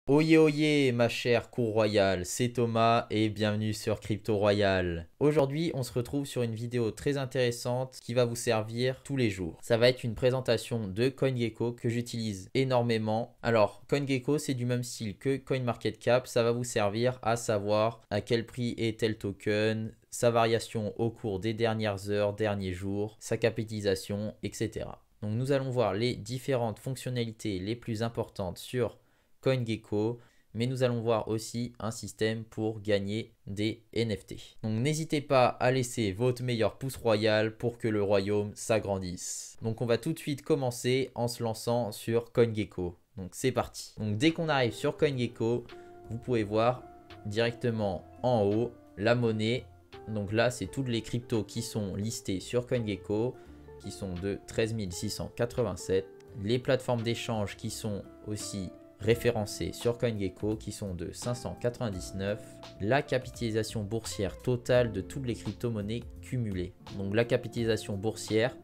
Oyez oyez ma chère cour royale, c'est Thomas et bienvenue sur Crypto Royal. Aujourd'hui on se retrouve sur une vidéo très intéressante qui va vous servir tous les jours. Ça va être une présentation de CoinGecko que j'utilise énormément. Alors CoinGecko c'est du même style que CoinMarketCap, ça va vous servir à savoir à quel prix est tel token, sa variation au cours des dernières heures, derniers jours, sa capitalisation, etc. Donc nous allons voir les différentes fonctionnalités les plus importantes sur CoinGecko, mais nous allons voir aussi un système pour gagner des NFT. Donc n'hésitez pas à laisser votre meilleur pouce royal pour que le royaume s'agrandisse. Donc on va tout de suite commencer en se lançant sur CoinGecko. Donc c'est parti. Donc dès qu'on arrive sur CoinGecko, vous pouvez voir directement en haut la monnaie. Donc là c'est toutes les cryptos qui sont listées sur CoinGecko, qui sont de 13 687. Les plateformes d'échange qui sont aussi référencés sur CoinGecko qui sont de 599, la capitalisation boursière totale de toutes les crypto-monnaies cumulées. Donc la capitalisation boursière,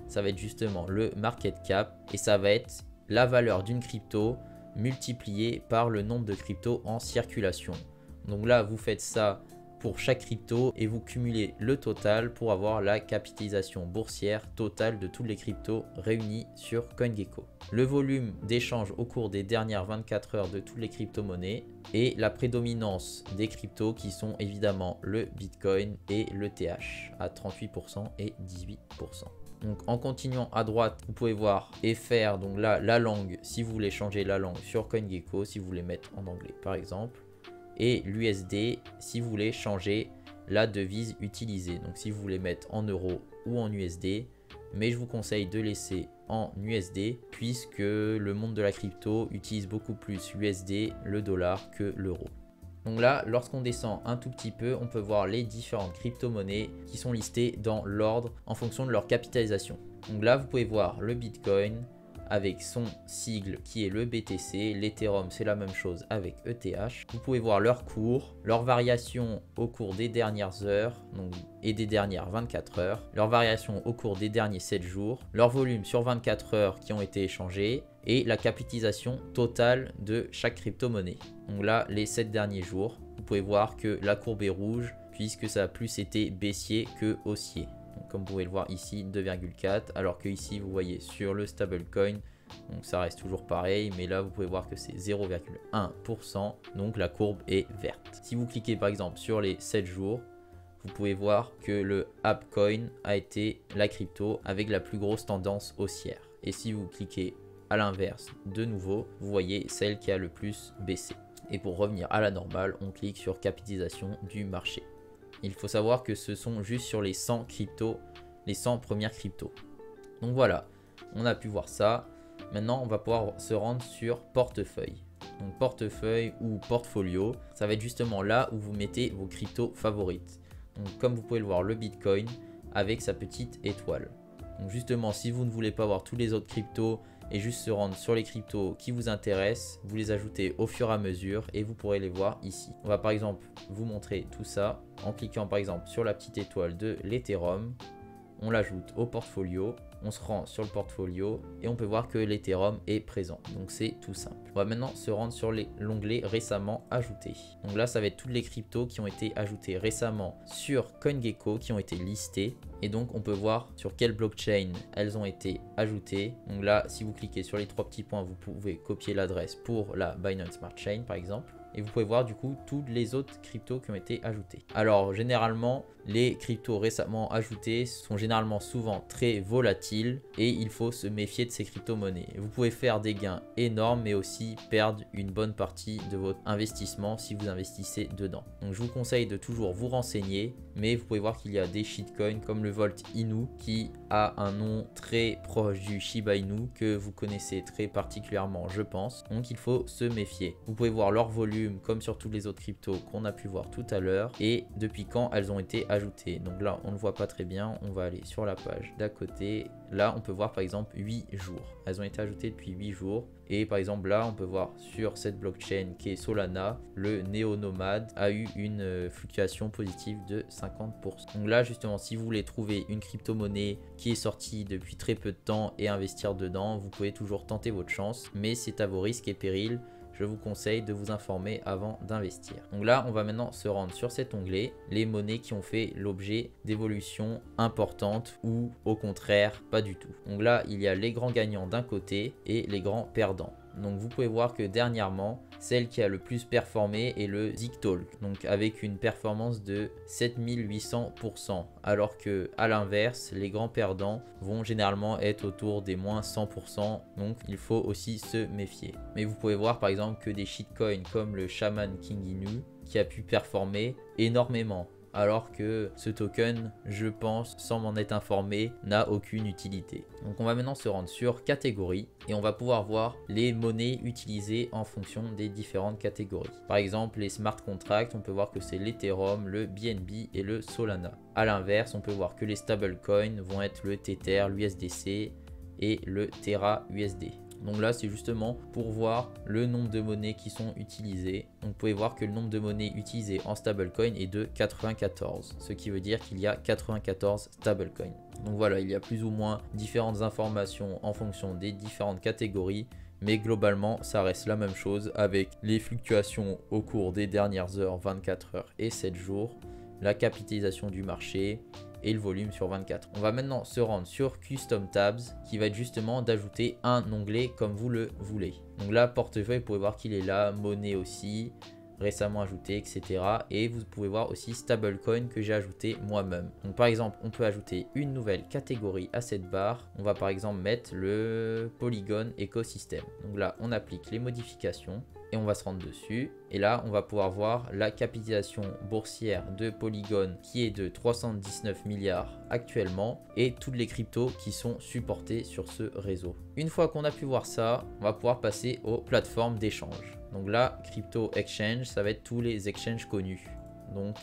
ça va être justement le market cap et ça va être la valeur d'une crypto multipliée par le nombre de cryptos en circulation. Donc là, vous faites ça pour chaque crypto et vous cumulez le total pour avoir la capitalisation boursière totale de toutes les cryptos réunies sur CoinGecko. Le volume d'échange au cours des dernières 24 heures de toutes les crypto-monnaies et la prédominance des cryptos qui sont évidemment le Bitcoin et le TH à 38% et 18%. Donc en continuant à droite, vous pouvez voir et faire donc là la langue si vous voulez changer la langue sur CoinGecko, si vous voulez mettre en anglais par exemple. Et l'USD si vous voulez changer la devise utilisée. Donc si vous voulez mettre en euros ou en USD, mais je vous conseille de laisser en USD puisque le monde de la crypto utilise beaucoup plus l'USD, le dollar que l'euro. Donc là, lorsqu'on descend un tout petit peu, on peut voir les différentes crypto-monnaies qui sont listées dans l'ordre en fonction de leur capitalisation. Donc là, vous pouvez voir le Bitcoin avec son sigle qui est le BTC, l'Ethereum c'est la même chose avec ETH. Vous pouvez voir leur cours, leur variation au cours des dernières heures et des dernières 24 heures, leur variation au cours des derniers 7 jours, leur volume sur 24 heures qui ont été échangés et la capitalisation totale de chaque crypto-monnaie. Donc là, les 7 derniers jours, vous pouvez voir que la courbe est rouge puisque ça a plus été baissier que haussier. Donc, comme vous pouvez le voir ici, 2,4, alors que ici vous voyez sur le stablecoin, donc ça reste toujours pareil, mais là vous pouvez voir que c'est 0,1%, donc la courbe est verte. Si vous cliquez par exemple sur les 7 jours, vous pouvez voir que le ApeCoin a été la crypto avec la plus grosse tendance haussière. Et si vous cliquez à l'inverse de nouveau, vous voyez celle qui a le plus baissé. Et pour revenir à la normale, on clique sur capitalisation du marché. Il faut savoir que ce sont juste sur les 100 cryptos, les 100 premières cryptos. Donc voilà, on a pu voir ça. Maintenant, on va pouvoir se rendre sur portefeuille. Donc portefeuille ou portfolio, ça va être justement là où vous mettez vos cryptos favorites. Donc comme vous pouvez le voir, le Bitcoin avec sa petite étoile. Donc justement, si vous ne voulez pas voir tous les autres cryptos et juste se rendre sur les cryptos qui vous intéressent, vous les ajoutez au fur et à mesure et vous pourrez les voir ici. On va par exemple vous montrer tout ça en cliquant par exemple sur la petite étoile de l'Ethereum. On l'ajoute au portfolio, on se rend sur le portfolio et on peut voir que l'Ethereum est présent. Donc c'est tout simple. On va maintenant se rendre sur l'onglet récemment ajouté. Donc là, ça va être toutes les cryptos qui ont été ajoutées récemment sur CoinGecko, qui ont été listées. Et donc on peut voir sur quelle blockchain elles ont été ajoutées. Donc là, si vous cliquez sur les 3 petits points, vous pouvez copier l'adresse pour la Binance Smart Chain par exemple. Et vous pouvez voir du coup toutes les autres cryptos qui ont été ajoutées. Alors généralement, les cryptos récemment ajoutés sont généralement souvent très volatiles et il faut se méfier de ces crypto-monnaies. Vous pouvez faire des gains énormes mais aussi perdre une bonne partie de votre investissement si vous investissez dedans. Donc je vous conseille de toujours vous renseigner, mais vous pouvez voir qu'il y a des shitcoins comme le Volt Inu qui a un nom très proche du Shiba Inu que vous connaissez très particulièrement je pense. Donc il faut se méfier. Vous pouvez voir leur volume comme sur tous les autres cryptos qu'on a pu voir tout à l'heure et depuis quand elles ont été ajoutées. Donc là on ne voit pas très bien, on va aller sur la page d'à côté. Là on peut voir par exemple 8 jours. Elles ont été ajoutées depuis 8 jours. Et par exemple là on peut voir sur cette blockchain qui est Solana, le néo-nomade a eu une fluctuation positive de 50%. Donc là justement si vous voulez trouver une crypto-monnaie qui est sortie depuis très peu de temps et investir dedans, vous pouvez toujours tenter votre chance, mais c'est à vos risques et périls. je vous conseille de vous informer avant d'investir. Donc là, on va maintenant se rendre sur cet onglet, les monnaies qui ont fait l'objet d'évolutions importantes ou au contraire pas du tout. Donc là, il y a les grands gagnants d'un côté et les grands perdants. Donc vous pouvez voir que dernièrement, celle qui a le plus performé est le Ziktalk, donc avec une performance de 7800%, alors que à l'inverse, les grands perdants vont généralement être autour des moins 100%, donc il faut aussi se méfier. Mais vous pouvez voir par exemple que des shitcoins comme le Shaman King Inu qui a pu performer énormément, alors que ce token, je pense, sans m'en être informé, n'a aucune utilité. Donc on va maintenant se rendre sur catégorie et on va pouvoir voir les monnaies utilisées en fonction des différentes catégories. Par exemple, les smart contracts, on peut voir que c'est l'Ethereum, le BNB et le Solana. A l'inverse, on peut voir que les stablecoins vont être le Tether, l'USDC et le Terra USD. Donc là, c'est justement pour voir le nombre de monnaies qui sont utilisées. Donc vous pouvez voir que le nombre de monnaies utilisées en stablecoin est de 94, ce qui veut dire qu'il y a 94 stablecoins. Donc voilà, il y a plus ou moins différentes informations en fonction des différentes catégories, mais globalement, ça reste la même chose avec les fluctuations au cours des dernières heures, 24 heures et 7 jours, la capitalisation du marché et le volume sur 24. On va maintenant se rendre sur Custom Tabs qui va être justement d'ajouter un onglet comme vous le voulez. Donc là, portefeuille, vous pouvez voir qu'il est là, monnaie aussi, récemment ajouté, etc. Et vous pouvez voir aussi stablecoin que j'ai ajouté moi-même. Donc par exemple, on peut ajouter une nouvelle catégorie à cette barre. On va par exemple mettre le Polygon écosystème. Donc là, on applique les modifications et on va se rendre dessus. Et là, on va pouvoir voir la capitalisation boursière de Polygon qui est de 319 milliards actuellement et toutes les cryptos qui sont supportées sur ce réseau. Une fois qu'on a pu voir ça, on va pouvoir passer aux plateformes d'échange. Donc là, Crypto Exchange, ça va être tous les exchanges connus. Donc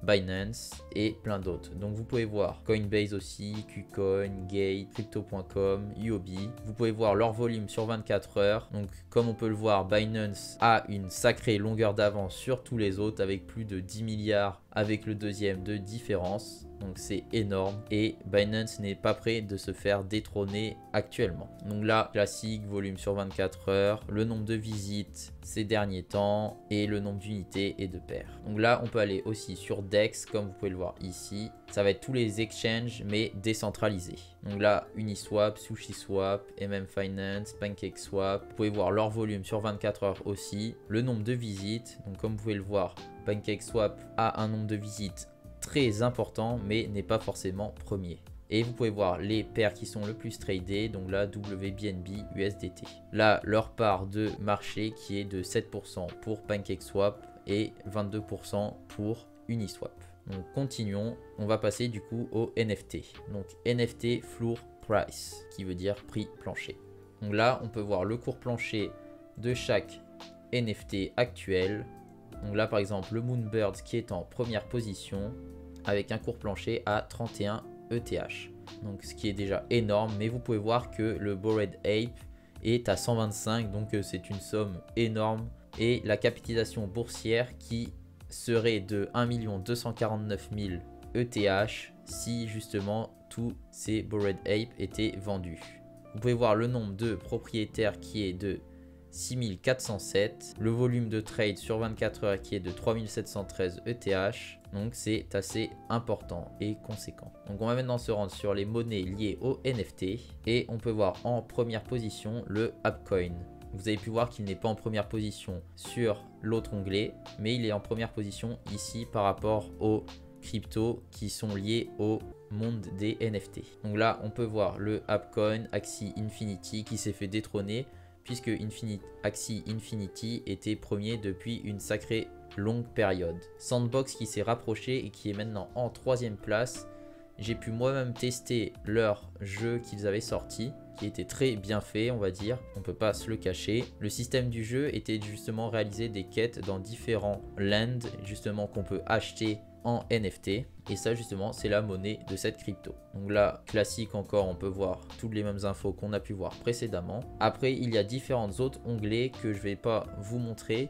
Binance et plein d'autres. Donc vous pouvez voir Coinbase aussi, KuCoin, Gate, Crypto.com, UOB. Vous pouvez voir leur volume sur 24 heures. Donc comme on peut le voir, Binance a une sacrée longueur d'avance sur tous les autres avec plus de 10 milliards avec le deuxième de différence. Donc c'est énorme et Binance n'est pas prêt de se faire détrôner actuellement. Donc là, classique, volume sur 24 heures, le nombre de visites ces derniers temps et le nombre d'unités et de paires. Donc là, on peut aller aussi sur DEX comme vous pouvez le voir ici. Ça va être tous les exchanges mais décentralisés. Donc là, Uniswap, SushiSwap, Finance, PancakeSwap. Vous pouvez voir leur volume sur 24 heures aussi. Le nombre de visites. Donc comme vous pouvez le voir, PancakeSwap a un nombre de visites très important mais n'est pas forcément premier. Et vous pouvez voir les paires qui sont le plus tradées, donc là WBNB, USDT. Là leur part de marché qui est de 7% pour PancakeSwap et 22% pour Uniswap. Donc continuons, on va passer du coup au NFT. Donc NFT Floor Price qui veut dire prix plancher. Donc là on peut voir le cours plancher de chaque NFT actuel. Donc là par exemple le Moonbird qui est en première position avec un cours plancher à 31 ETH. Donc ce qui est déjà énorme, mais vous pouvez voir que le Bored Ape est à 125, donc c'est une somme énorme. Et la capitalisation boursière qui serait de 1 249 000 ETH si justement tous ces Bored Ape étaient vendus. Vous pouvez voir le nombre de propriétaires qui est de 6407, le volume de trade sur 24 heures qui est de 3713 ETH, donc c'est assez important et conséquent. Donc on va maintenant se rendre sur les monnaies liées au NFT et on peut voir en première position le Appcoin. Vous avez pu voir qu'il n'est pas en première position sur l'autre onglet, mais il est en première position ici par rapport aux cryptos qui sont liés au monde des NFT. Donc là on peut voir le Appcoin Axie Infinity qui s'est fait détrôner puisque Axie Infinity était premier depuis une sacrée longue période. Sandbox qui s'est rapproché et qui est maintenant en 3e place. J'ai pu moi-même tester leur jeu qu'ils avaient sorti, qui était très bien fait, on va dire, on peut pas se le cacher. Le système du jeu était justement réaliser des quêtes dans différents lands, justement qu'on peut acheter en NFT, et ça justement c'est la monnaie de cette crypto. Donc là classique encore, on peut voir toutes les mêmes infos qu'on a pu voir précédemment. Après il y a différents autres onglets que je vais pas vous montrer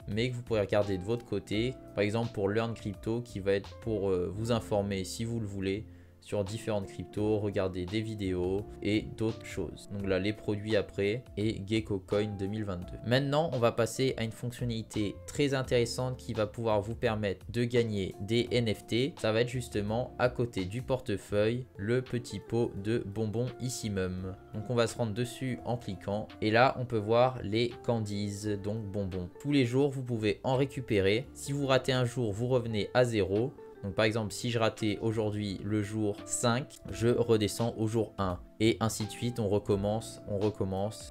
mais que vous pourrez regarder de votre côté, par exemple pour Learn Crypto qui va être pour vous informer si vous le voulez sur différentes cryptos, regarder des vidéos et d'autres choses. Donc là, les produits après et Gecko Coin 2022. Maintenant, on va passer à une fonctionnalité très intéressante qui va pouvoir vous permettre de gagner des NFT. Ça va être justement à côté du portefeuille, le petit pot de bonbons ici même. Donc on va se rendre dessus en cliquant et là, on peut voir les candies, donc bonbons. Tous les jours, vous pouvez en récupérer. Si vous ratez un jour, vous revenez à 0. Donc par exemple, si je ratais aujourd'hui le jour 5, je redescends au jour 1. Et ainsi de suite, on recommence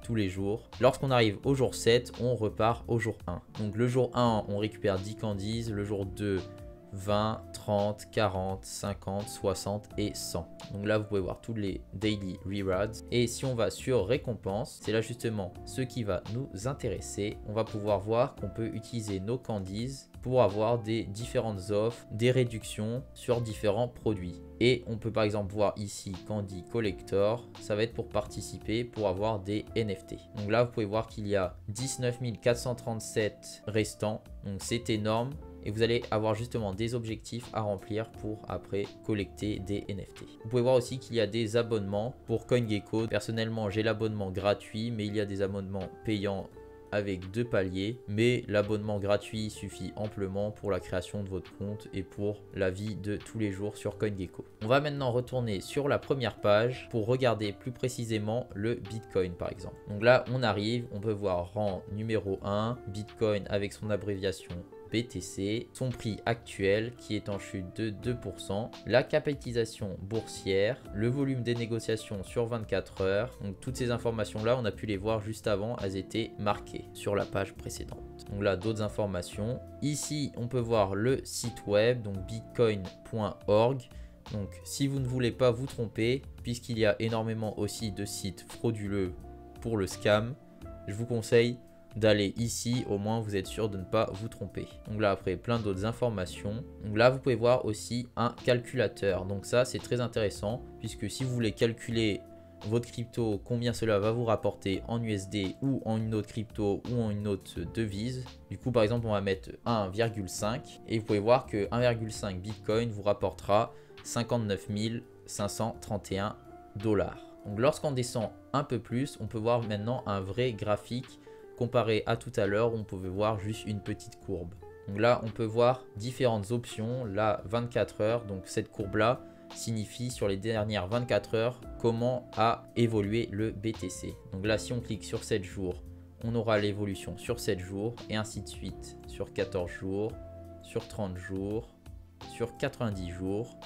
tous les jours. Lorsqu'on arrive au jour 7, on repart au jour 1. Donc le jour 1, on récupère 10 candies. Le jour 2, 20, 30, 40, 50, 60 et 100. Donc là, vous pouvez voir tous les daily rewards. Et si on va sur récompense, c'est là justement ce qui va nous intéresser. On va pouvoir voir qu'on peut utiliser nos candies pour avoir des différentes offres, des réductions sur différents produits. Et on peut par exemple voir ici Candy Collector, ça va être pour participer, pour avoir des NFT. Donc là, vous pouvez voir qu'il y a 19 437 restants, donc c'est énorme. Et vous allez avoir justement des objectifs à remplir pour après collecter des NFT. Vous pouvez voir aussi qu'il y a des abonnements pour CoinGecko. Personnellement, j'ai l'abonnement gratuit, mais il y a des abonnements payants avec 2 paliers, mais l'abonnement gratuit suffit amplement pour la création de votre compte et pour la vie de tous les jours sur CoinGecko. On va maintenant retourner sur la première page pour regarder plus précisément le Bitcoin par exemple. Donc là, on arrive, on peut voir rang numéro 1, Bitcoin avec son abréviation BTC, son prix actuel qui est en chute de 2%, la capitalisation boursière, le volume des négociations sur 24 heures. Donc toutes ces informations là, on a pu les voir juste avant, elles étaient marquées sur la page précédente. Donc là, d'autres informations. Ici, on peut voir le site web, donc bitcoin.org. Donc si vous ne voulez pas vous tromper, puisqu'il y a énormément aussi de sites frauduleux pour le scam, je vous conseille d'aller ici, au moins vous êtes sûr de ne pas vous tromper. Donc là après plein d'autres informations. Donc là vous pouvez voir aussi un calculateur. Donc ça c'est très intéressant puisque si vous voulez calculer votre crypto, combien cela va vous rapporter en USD ou en une autre crypto ou en une autre devise. Du coup par exemple on va mettre 1,5 et vous pouvez voir que 1,5 Bitcoin vous rapportera 59 531 $. Donc lorsqu'on descend un peu plus, on peut voir maintenant un vrai graphique comparé à tout à l'heure où on pouvait voir juste une petite courbe. Donc là, on peut voir différentes options. Là, 24 heures, donc cette courbe-là signifie sur les dernières 24 heures comment a évolué le BTC. Donc là, si on clique sur 7 jours, on aura l'évolution sur 7 jours et ainsi de suite sur 14 jours, sur 30 jours, sur 90 jours,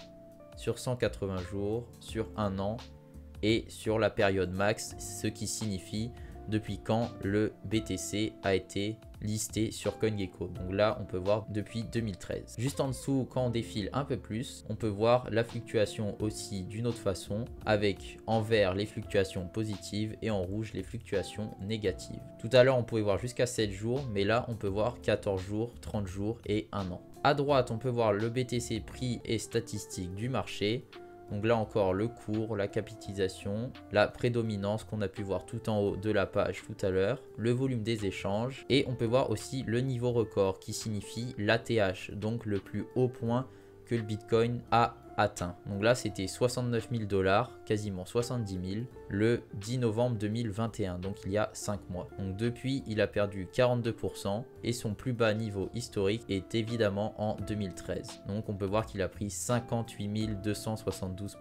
sur 180 jours, sur 1 an et sur la période max, ce qui signifie depuis quand le BTC a été listé sur CoinGecko. Donc là, on peut voir depuis 2013. Juste en dessous, quand on défile un peu plus, on peut voir la fluctuation aussi d'une autre façon, avec en vert les fluctuations positives et en rouge les fluctuations négatives. Tout à l'heure, on pouvait voir jusqu'à 7 jours, mais là, on peut voir 14 jours, 30 jours et 1 an. À droite, on peut voir le BTC prix et statistiques du marché. Donc là encore le cours, la capitalisation, la prédominance qu'on a pu voir tout en haut de la page tout à l'heure, le volume des échanges et on peut voir aussi le niveau record qui signifie l'ATH, donc le plus haut point que le Bitcoin a atteint. Donc là c'était 69 000 $, quasiment 70 000 le 10 novembre 2021, donc il y a 5 mois. Donc depuis il a perdu 42% et son plus bas niveau historique est évidemment en 2013. Donc on peut voir qu'il a pris 58 272%.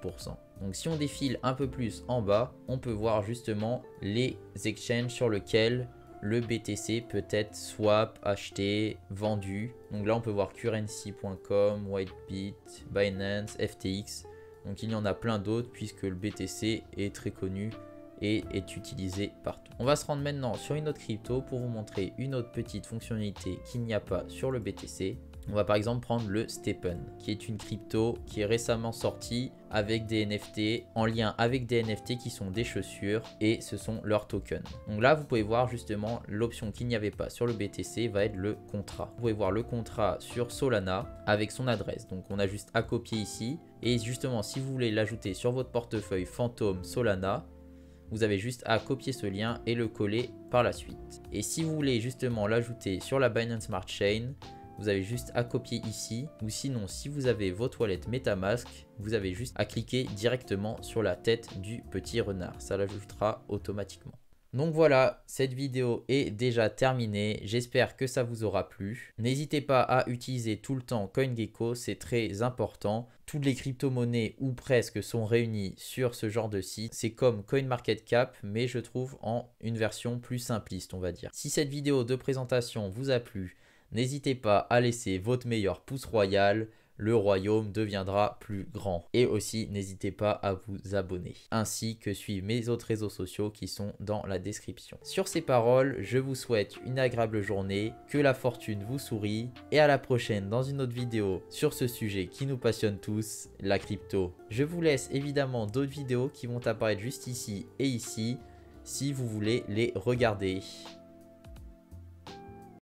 Donc si on défile un peu plus en bas, on peut voir justement les exchanges sur lesquels le BTC peut être swap, acheté, vendu. Donc là on peut voir currency.com, Whitebit, Binance, FTX. Donc il y en a plein d'autres puisque le BTC est très connu et est utilisé partout. On va se rendre maintenant sur une autre crypto pour vous montrer une autre petite fonctionnalité qu'il n'y a pas sur le BTC. On va par exemple prendre le Stepn, qui est une crypto qui est récemment sortie avec des NFT, en lien avec des NFT qui sont des chaussures et ce sont leurs tokens. Donc là, vous pouvez voir justement l'option qu'il n'y avait pas sur le BTC va être le contrat. Vous pouvez voir le contrat sur Solana avec son adresse. Donc on a juste à copier ici et justement si vous voulez l'ajouter sur votre portefeuille Phantom Solana, vous avez juste à copier ce lien et le coller par la suite. Et si vous voulez justement l'ajouter sur la Binance Smart Chain, vous avez juste à copier ici. Ou sinon, si vous avez votre wallet MetaMask, vous avez juste à cliquer directement sur la tête du petit renard. Ça l'ajoutera automatiquement. Donc voilà, cette vidéo est déjà terminée. J'espère que ça vous aura plu. N'hésitez pas à utiliser tout le temps CoinGecko, c'est très important. Toutes les crypto-monnaies ou presque sont réunies sur ce genre de site. C'est comme CoinMarketCap, mais je trouve en une version plus simpliste, on va dire. Si cette vidéo de présentation vous a plu, n'hésitez pas à laisser votre meilleur pouce royal. Le royaume deviendra plus grand. Et aussi, n'hésitez pas à vous abonner, ainsi que suivre mes autres réseaux sociaux qui sont dans la description. Sur ces paroles, je vous souhaite une agréable journée, que la fortune vous sourie, et à la prochaine dans une autre vidéo sur ce sujet qui nous passionne tous, la crypto. Je vous laisse évidemment d'autres vidéos qui vont apparaître juste ici et ici, si vous voulez les regarder.